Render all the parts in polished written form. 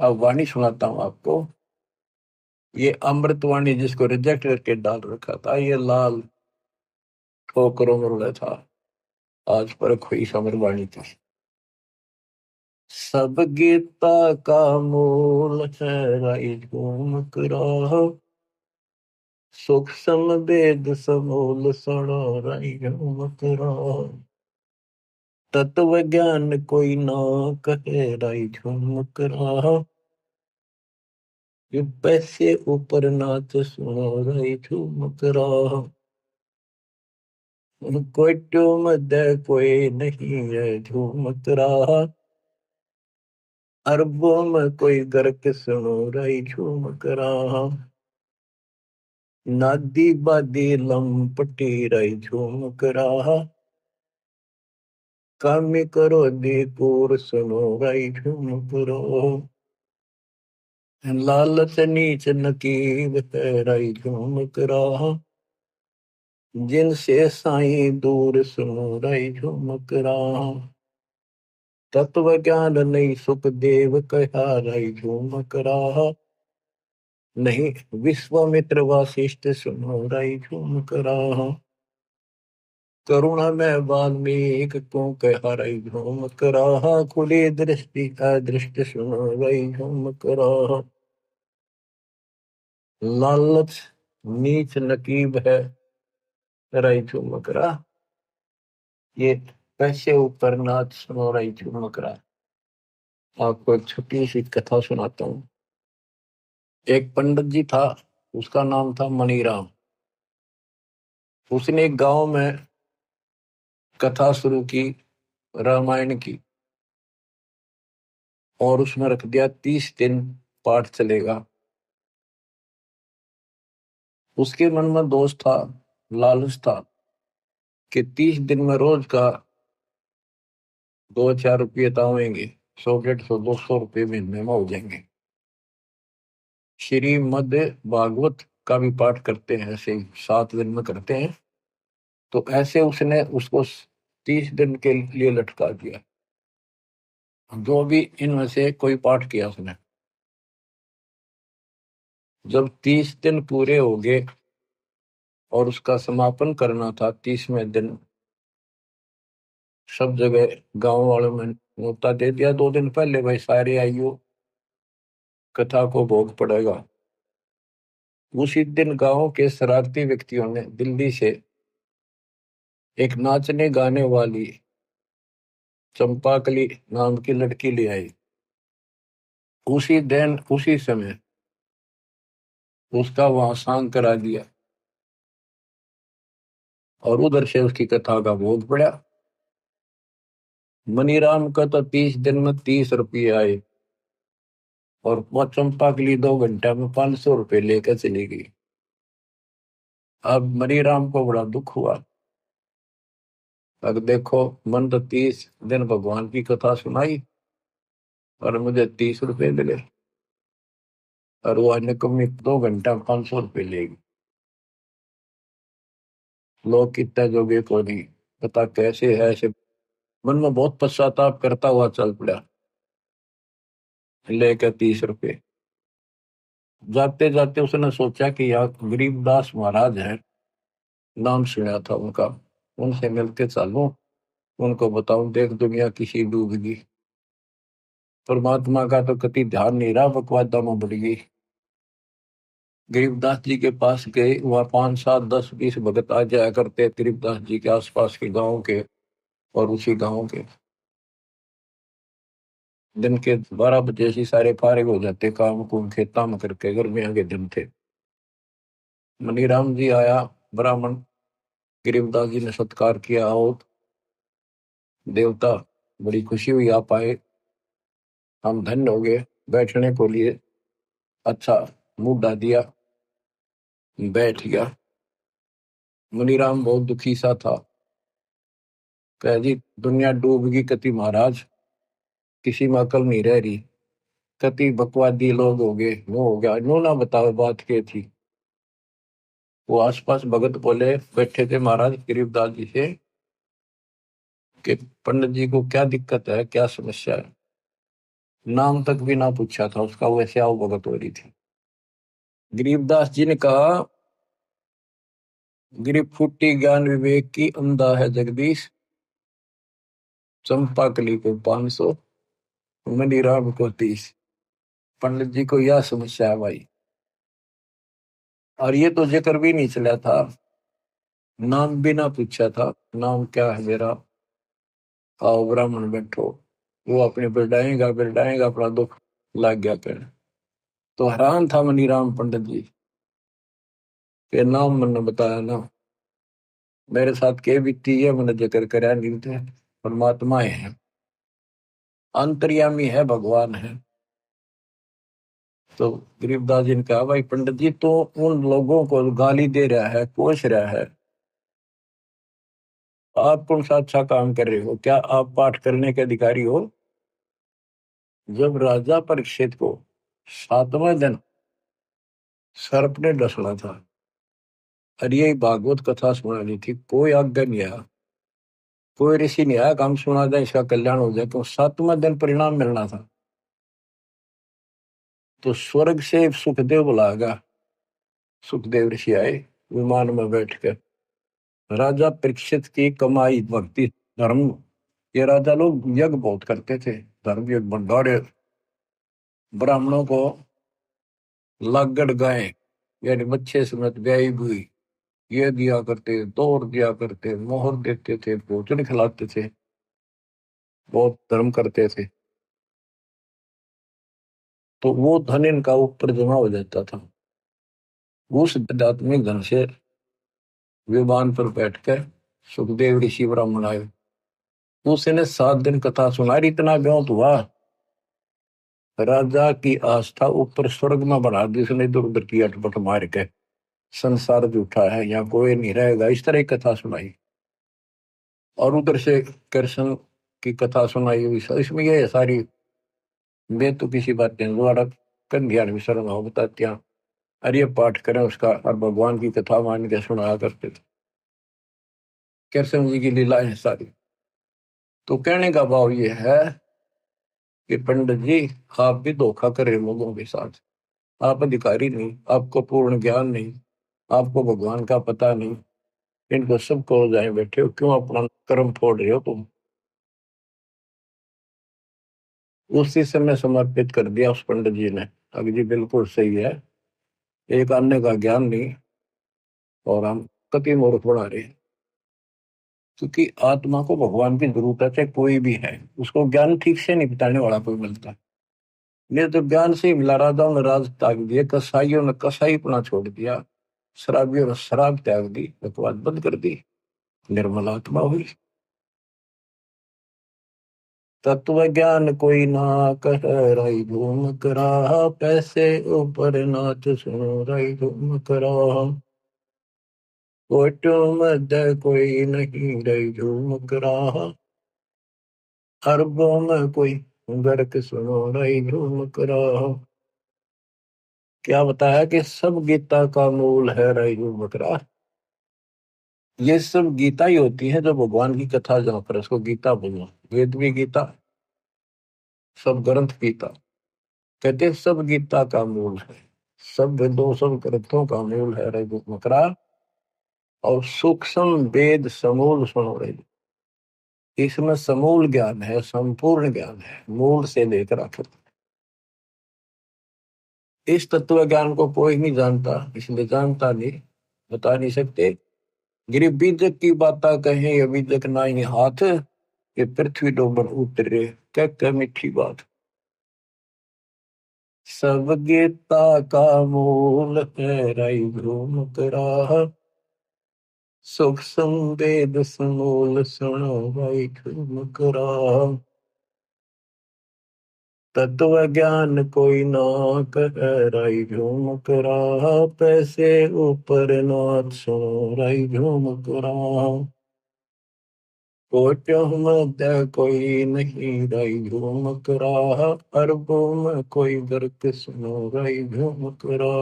अब वाणी सुनाता हूँ आपको। ये अमृतवाणी जिसको रिजेक्ट करके डाल रखा था, ये लाल ठोकरों में रुला था। आज पर हुई अमृतवाणी थी। सब गीता का मूल है राई झूम करो, सुख समवेद समूल सड़ो राई झूम करो। तत्व ज्ञान कोई ना कहे राई झूम करो, ये पैसे ऊपर नाच सुनो राई झूम करो। कोई ट्यूम दे कोई नहीं है झूम करो, अरबों में कोई गर्क सुनो राई झूम करो। नादी बादी लंपटी राई झूम करो, कामी करो दी कूर सुनो राई झूम करो। लालच नीच नकीब है राई झूम करो, जिनसे साईं दूर सुनो राई झूम करो। तत्व ज्ञान नहीं सुख देव कहा राई झूम करो, नहीं विश्वामित्र वासिष्ठ सुनो राई झूम करो। करुणा में वाल्मीकि को कहा राई झूम करो, खुली दृष्टि अदृष्ट सुनो राई झूम करो। लालच नीच नकीब है राई झूम करा, ये पैसे ऊपर नाच सुनो राई झूम करा। आपको एक छोटी सी कथा सुनाता हूँ। एक पंडित जी था, उसका नाम था मनीराम। उसने एक गांव में कथा शुरू की रामायण की, और उसमें रख दिया 30 दिन पाठ चलेगा। उसके मन में दोष था, लालच था कि 30 दिन में रोज का 2-4 रुपये तो आएंगे, 100-150-200 रुपये महीने में हो जाएंगे। श्रीमद् भागवत का भी पाठ करते हैं, ऐसे 7 दिन में करते हैं। तो ऐसे उसने उसको 30 दिन के लिए लटका दिया। जो भी इनमें से कोई पाठ किया उसने, जब 30 दिन पूरे हो गए और उसका समापन करना था 30वें दिन, सब जगह गांव वालों में न्योता दे दिया 2 दिन पहले, भाई सारे आइयो, कथा को भोग पड़ेगा। उसी दिन गांव के शरारती व्यक्तियों ने दिल्ली से एक नाचने गाने वाली चंपाकली नाम की लड़की ले आई। उसी दिन उसी समय उसका वहां सांग करा दिया, और उधर से उसकी कथा का भोग पड़ा। मनीराम का तो 30 दिन में 30 रुपये आए, और वो चंपाकली 2 घंटा में 500 रुपये लेकर चली गई। अब मनीराम को बड़ा दुख हुआ। अब देखो, मन तो 30 दिन भगवान की कथा सुनाई और मुझे 30 रुपये मिले, और वो निकम्मी 2 घंटा 500 रुपये लेगी। लोग कितना जोगे को नहीं पता कैसे है ऐसे। मन में बहुत पश्चाताप करता हुआ चल पड़ा, लेकर 30 रुपये। जाते जाते उसने सोचा कि यार गरीबदास महाराज है, नाम सुना था उनका, उनसे मिलके चलूं, उनको बताऊं देख दुनिया किसी डूबेगी, परमात्मा का तो कति ध्यान नहीं रहा, बकवादा में बढ़ गई। गरीबदास जी के पास गए, वहां 5, 7, 10, 20 भगत आ जाया करते गरीबदास जी के आसपास के गांव के और उसी गांव के। दिन के 12 बजे से सारे फारिग हो जाते, काम कुम खेता में करके, गर्मियों के दिन थे। मनीराम जी आया, ब्राह्मण, गरीबदास जी ने सत्कार किया। आओ देवता, बड़ी खुशी हुई आप आए, हम धन्य हो गए। बैठने को लिए अच्छा मुद्दा दिया, बैठ गया। मुनीराम बहुत दुखी सा था। कह जी दुनिया डूबगी कति महाराज, किसी में अकल नहीं रह रही, कति बकवादी लोग हो गए, वो हो गया, नो ना बताओ बात क्या थी। वो आसपास भगत बोले, बैठे थे महाराज गरीबदास जी से, कि पंडित जी को क्या दिक्कत है, क्या समस्या है। नाम तक भी ना पूछा था उसका, वैसे आओ भगत हो रही थी। गरीबदास जी ने कहा, गिरी फूटी ज्ञान विवेक की, अंधा है जगदीश, चंपा कली को 500, मनी राम को 30। पंडित जी को यह समस्या है भाई। और ये तो जिक्र भी नहीं चला था, नाम भी ना पूछा था, नाम क्या है मेरा, आओ ब्राह्मण बैठो। वो अपने बिरडाएगा बिरडाएगा, अपना दुख लग गया कर। तो हैरान था मनीराम पंडित जी के, नाम मैंने बताया ना, मेरे साथ के बीती है मैंने जिक्र कराया नहीं थे। परमात्मा है, अंतर्यामी है, भगवान है। तो गरीबदास जी ने कहा, भाई पंडित जी तो उन लोगों को गाली दे रहा है, कोस रहा है, आप कौन सा अच्छा काम कर रहे हो? क्या आप पाठ करने के अधिकारी हो? जब राजा परीक्षित को 7वें दिन सर्प ने डसना था, और यही भागवत कथा सुनानी थी, कोई आज्ञा नहीं आया, कोई ऋषि नहीं आया, काम सुना दे इसका कल्याण हो जाए, तो 7वें दिन परिणाम मिलना था। तो स्वर्ग से सुखदेव बुलाया गया, सुखदेव ऋषि आए विमान में बैठकर। राजा परीक्षित की कमाई भक्ति धर्म, ये राजा लोग यज्ञ बहुत करते थे, धर्म यज्ञ भंडारे, ब्राह्मणों को लागड़ गाय यानी बच्चे समेत ब्याई हुई ये दिया करते, दौड़ दिया करते, मोहर देते थे, भोजन खिलाते थे, बहुत धर्म करते थे। तो वो धन इनका ऊपर जमा हो जाता था। उस आध्यात्मिक धन से विमान पर बैठकर सुखदेव ऋषि ब्राह्मण आए, उसने 7 दिन कथा सुनाई, इतना व्योत हुआ, राजा की आस्था ऊपर स्वर्ग में बढ़ा दी उसने, इधर उधर की अटपट मार के, संसार झूठा है, यहाँ कोई नहीं रहेगा, इस तरह की कथा सुनाई। और उधर से कृष्ण की कथा सुनाई हुई, इसमें ये सारी, वे तो किसी बात नहीं द्वारा कन्या विसरण हो बताते हैं, अरे पाठ करें उसका, और भगवान की कथा मान के सुनाया करते थे, कृष्ण जी की लीलाएं सारी। तो कहने का भाव ये है कि पंडित जी आप भी धोखा कर रहे लोगों के साथ, आप अधिकारी नहीं, आपको पूर्ण ज्ञान नहीं, आपको भगवान का पता नहीं, इनको सबको जाए बैठे हो, क्यों अपना कर्म फोड़ रहे हो तुम? उसी समय समर्पित कर दिया उस पंडित जी ने, अभी जी बिल्कुल सही है, एक अन्य का ज्ञान नहीं, और हम कति मूर्ख बना रहे हैं। क्योंकि आत्मा को भगवान की जरूरत है, चाहे कोई भी है, उसको ज्ञान ठीक से नहीं बताने वाला कोई मिलता। ये तो ज्ञान से ही मिला, राजाओं ने राज त्याग दिए, कसाईयों ने कसाईपना छोड़ दिया, शराबियों ने शराब त्याग दी, बकवास बंद कर दी, निर्मल आत्मा हुई। तत्व ज्ञान कोई ना कह, राई घूम करा, पैसे ऊपर नाच सुनो, राई घूम करा, कोटो मध्य कोई नहीं, राई झूम करा, अरबों में कोई गर्क सुनो, राई झूम करा। क्या बताया कि सब गीता का मूल है राई झूम करा। ये सब गीता ही होती है, जो भगवान की कथा जहाँ पर उसको गीता बोलो, वेद भी गीता, सब ग्रंथ गीता, कहते हैं सब गीता का मूल है, सब वेदों सब ग्रंथों का मूल है रे मकरा, और सूक्ष्म वेद समूल सुनो रे। इसमें समूल ज्ञान है, संपूर्ण ज्ञान है, मूल से लेकर आखिर। इस तत्व ज्ञान को कोई नहीं जानता, इसलिए जानता नहीं, बता नहीं सकते। गिरी बीजक की बात कहें, ये बीजक ना ही हाथ, ये पृथ्वी डोबर उतरे, क्या मीठी बात। सब गीता का मूल है राई घूम करा, सुख संवेद समूल सुनो भाई घूम करा, तत्व ज्ञान कोई ना कह, राई घूम करा, पैसे ऊपर नाथ सुनो, राई घूम करा, कोटि मध्य कोई नहीं, राई घूम करा, अरबों में कोई गर्क सुनो, राई घूम करा,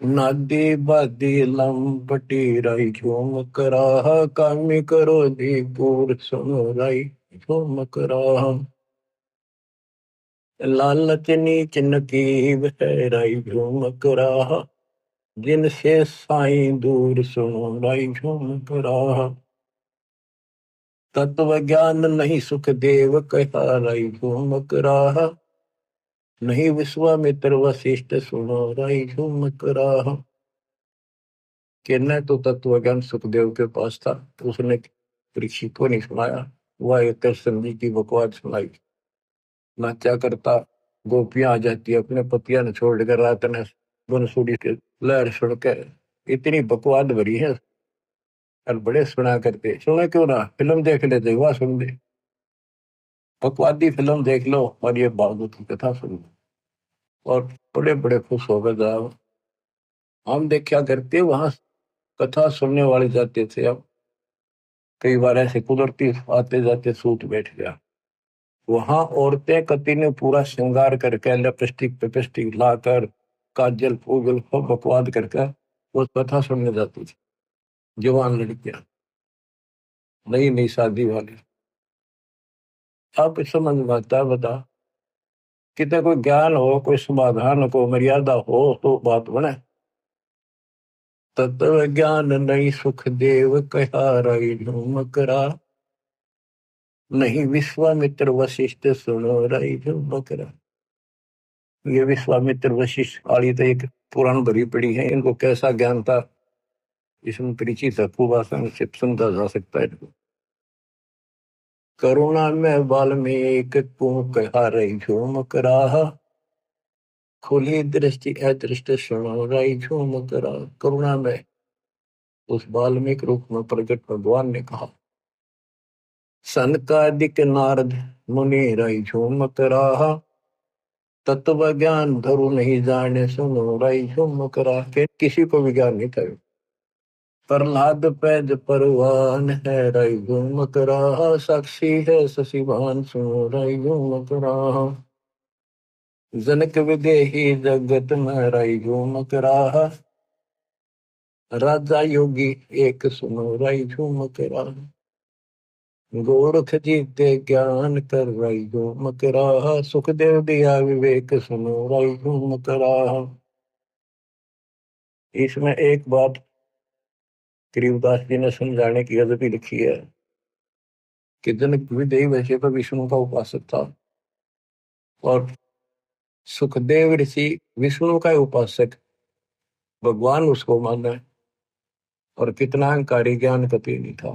नादी बादी लंपटी, राई झूम करा, कामी करो दी पूर सुनो, राई झूम करा, लालच नीच नकीब है राई झूमक राह, जिनसे साईं दूर सुनो राई झूमक राह। तत्व ज्ञान नहीं सुख देव कहा राई झूमक राह, नहीं विश्वामित्र वशिष्ठ सुनो राई झूमक राह। कि न तो तत्व ज्ञान सुखदेव के पास था, उसने परीक्षित को नहीं सुनाया, वह एक कृष्ण जी की बकवास सुनाई। नाचा करता गोपियां आ जाती अपने पतिया ने छोड़कर रात ने बंसुरी के लहर सुन के, इतनी बकवाद भरी है। और बड़े सुना करते, सुने क्यों ना, फिल्म देख लेते, वह सुन ले, बकवादी फिल्म देख लो और ये भागवत की कथा सुन लो, और बड़े बड़े खुश हो गए साहब। हम देखा करते वहां कथा सुनने वाले जाते थे, अब कई बार ऐसे कुदरती आते जाते सूत बैठ गया। वहां औरतें कति ने पूरा श्रृंगार करके लिपस्टिक पिपस्टिक लाकर काजल फूगल सब बकवाद करके वो कथा सुनने जाती थी। जवान लड़कियां, नई नई शादी वाली। अब समझ में आता है, बता कितने कोई ज्ञान हो, कोई समाधान को मर्यादा हो तो बात बने। तत्व ज्ञान नहीं सुख देव कहा रही मकरा, नहीं विश्वामित्र वशिष्ठ सुनो रही मकरा। ये विश्वामित्र वशिष्ठ वाली तो एक पुराण भरी पड़ी है, इनको कैसा ज्ञान था इसमें परिचित है, कुभाषण से समझा जा सकता है इनको। करुणा में वाल्मीकि को कहा रही झूमक राह, खुली दृष्टि अदृष्ट सुनो रही झूमक राह। करुणा में उस वाल्मीकि रूप में प्रकट भगवान ने कहा, सनकादिक नारद मुनि रही झूमक राह, तत्व ज्ञान धरु नहीं जाने सुनो रही झूमक राह। किसी को भी ज्ञान नहीं था। प्रहलाद पैज परवान है रई घूमक राह, साक्षी है शशिभान सुनो रई घूमक राह। जनक विदेही जगत में रई घूमक राह, राजा योगी एक सुनो रई झूमक राह। गोरख जीते ज्ञान कर रई झूमक राह, सुखदेव दिया विवेक सुनो रई झूमक राह। इसमें एक बात गरीबदास जी ने समझाने की अदबी लिखी है कि जनक विदेही वैसे तो विष्णु का उपासक था, और सुखदेव ऋषि विष्णु का उपासक, भगवान उसको माना, और कितना अहंकारी ज्ञान कति नहीं था।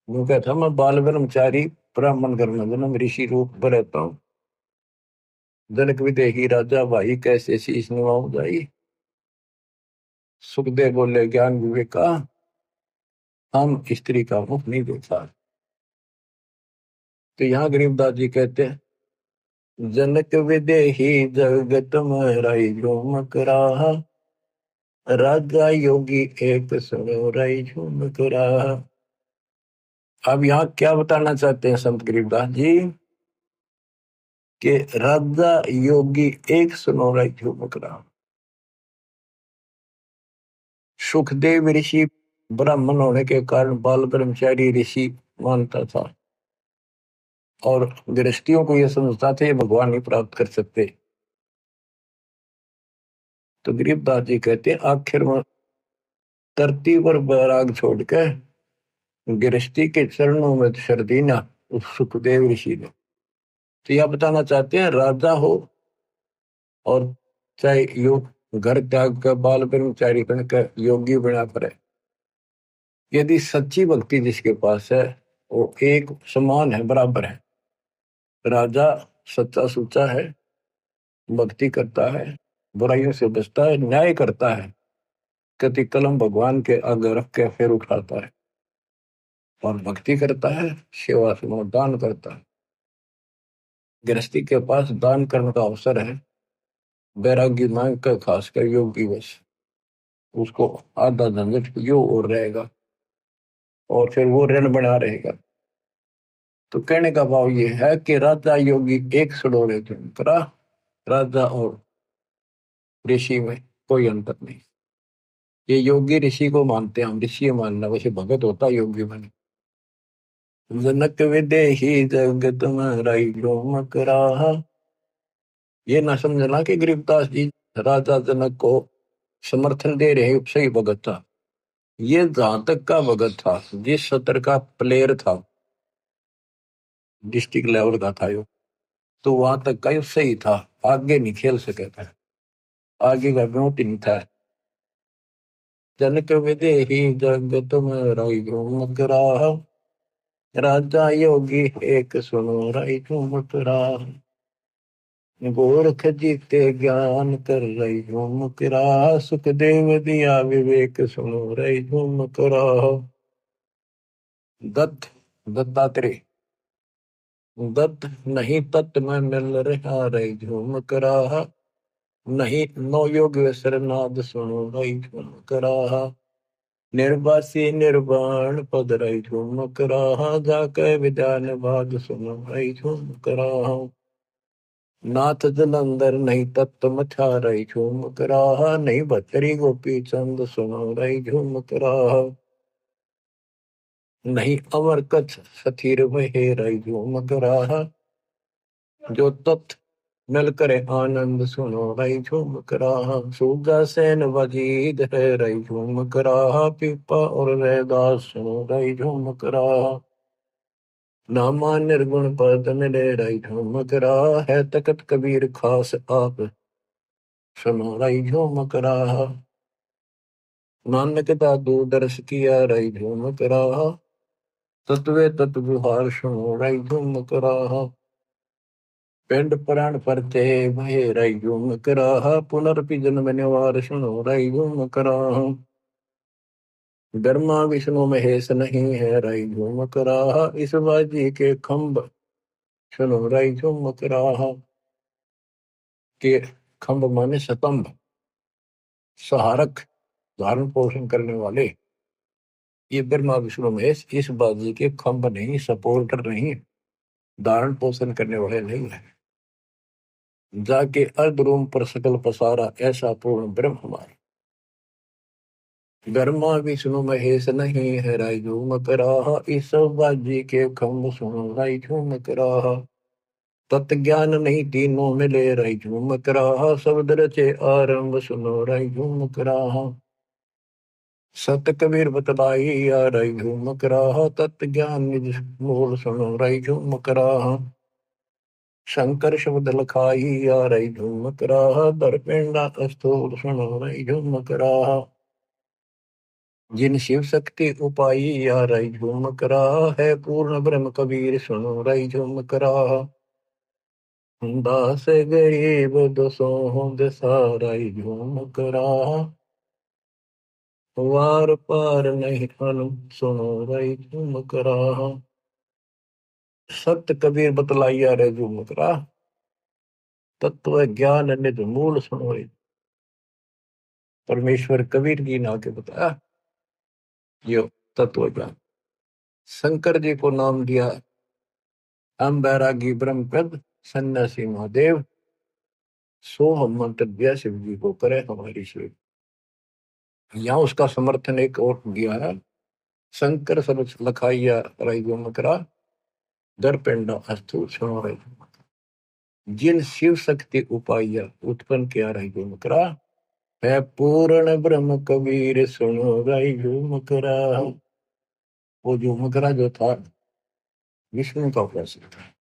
वो कहता मैं बाल ब्रह्मचारी ब्राह्मण घर में जन्म ऋषि रूप में रहता हूँ, जनक विदेही राजा भाई कैसे शीश निभाऊं जाई। सुखदेव बोले ज्ञान विवेक का हम स्त्री का मुख नहीं देखा। तो यहाँ गरीबदास जी कहते हैं, जनक विदेही जगत में रही झूमक राह, राजा योगी एक सुनो रही झूमक राह। अब यहाँ क्या बताना चाहते हैं संत गरीबदास जी कि राजा योगी एक सुनो रही झूमक राह। सुखदेव ऋषि ब्राह्मण होने के कारण बाल ब्रह्मचारी ऋषि मानता था, और गृहस्थियों को यह समझता थे भगवान नहीं प्राप्त कर सकते। तो गरीबदास जी कहते हैं आखिर में धरती पर बैराग छोड़ के गृहस्थी के चरणों में शर्दी ना उस सुखदेव ऋषि ने। तो यह बताना चाहते हैं राजा हो और चाहे योग घर त्याग कर बाल ब्रह्मचारी बनकर योगी बना पड़े, यदि सच्ची भक्ति जिसके पास है वो एक समान है, बराबर है। राजा सच्चा सुच्चा है, भक्ति करता है, बुराइयों से बचता है, न्याय करता है, कति कलम भगवान के आगे रख के फिर उठाता है, और भक्ति करता है, सेवा से दान करता है। गृहस्थी के पास दान करने का अवसर है, बैरागी मांग कर खासकर योगी वश उसको आधा झंझट यो और रहेगा, और फिर वो ऋण बना रहेगा। तो कहने का भाव ये है कि राजा योगी एक सड़ोरे करा, राजा और ऋषि में कोई अंतर नहीं। ये योगी ऋषि को मानते हैं, हम ऋषि मानना, वैसे भगत होता योगी बने। जनक विदेही जगत में रही झूमक राह, ये ना समझना कि गरीबदास जी राजा जनक को समर्थन दे रहे हैं, सही भगत था। ये जहां तक का भगत था, जिस सत्र का प्लेयर था, डिस्ट्रिक्ट लेवल का था यो, तो वहां तक का यो सही था, आगे नहीं खेल सके था, आगे का बहुत ही नहीं था। जनक विदेही जगत में रही घूमत राह, राजा योगी एक सुनो रही घूमत राह, गोरख जीते ज्ञान कर रही झूमक राह, सुखदेव दिया विवेक सुनो रही झूमक राह। दत्त दत्तात्रेय, दत्त नहीं तत् में मिल रहा रही झूमक राह, नहीं नो योग सरनाद सुनो रही झूमक राह, निर्वासी निर्वाण पद रही झूमक राह, जाके विद्यान बाद सुनो रही झूमक राह। नाथ जलंधर नहीं तत्व मचा रही झूमक राह, नहीं भतरी गोपी चंद सुनो रही झूमक राह, नहीं अमर कच्छ सथीर वहे रही झूमक राह, जो तत् मिल करे आनंद सुनो रही झूमक राह। सूगा सैन वजीद है रही झूमक राह, पीपा और रैदास सुनो रही झूमक राह, नामा निर्गुण पद मिले रही झूमक राह, है तकत कबीर खास आप सुनो रही झूमक राह। नानक दादू दर्श किया रही झूमक राह, तत्वे तत्विहार सुनो रही झूमक राह, पिंड प्राण परते भय रही झूमक राह, पुनर्पि जन्म निवार सुनो रही झूमक राह। ब्रह्मा विष्णु महेश नहीं है रही झूमक राह, इस बाजी के खंभ सुनो रही झूमक राह। के खंभ माने स्तंभ, सहारक, धारण पोषण करने वाले, ये ब्रह्मा विष्णु महेश इस बाजी के खंभ नहीं, सपोर्टर नहीं, धारण पोषण करने वाले नहीं है। जाके अर्ध रूम पर सकल पसारा, ऐसा पूर्ण ब्रह्म हमारा। ब्रह्मा विष्णु महेश नहीं है राय झूमक राह, इस बाजी के खंभ सुनो राय झूमक राह। तत् ज्ञान नहीं तीनों मिले राय झूमक राह, शब्द रचे आरंभ सुनो राय झूमक राह। सत कबीर बतलाई आ रही झूमक राह, तत् ज्ञान निज मूल सुनो रही झूमक राह। शंकर शब्द लखाई आ रही झूमक राह, दरपिंडा स्थूल सुनो रही झूमक राह। जिन शिव शक्ति उपाई आ रही झूमक राह, है पूर्ण ब्रह्म कबीर सुनो रही झूमक राह। दास गरीब दसों दशा रही झूमक राह, वार पार नहीं अनु सुनो रही झूमक राह। सत्य कबीर बतलाइया रे झूमक राह, तत्व ज्ञान निज मूल सुनो। परमेश्वर कबीर जी ने आके बताया यो तत्व ज्ञान। शंकर जी को नाम दिया हम बैरागी ब्रह्मपद सन्यासी महादेव, सो हम मंत्र दिया शिव जी को करे हमारी सेवा। यहाँ उसका समर्थन एक और दिया है, शंकर सब लखाइया रही झूमकरा, दर पिंडा अस्तु सुनो रही। जिन शिव शक्ति उपाया उत्पन्न किया रही झूमकरा, है पूर्ण ब्रह्म कबीर सुनो रही झूमकरा। वो झूमकरा जो था विष्णु का उपासक था।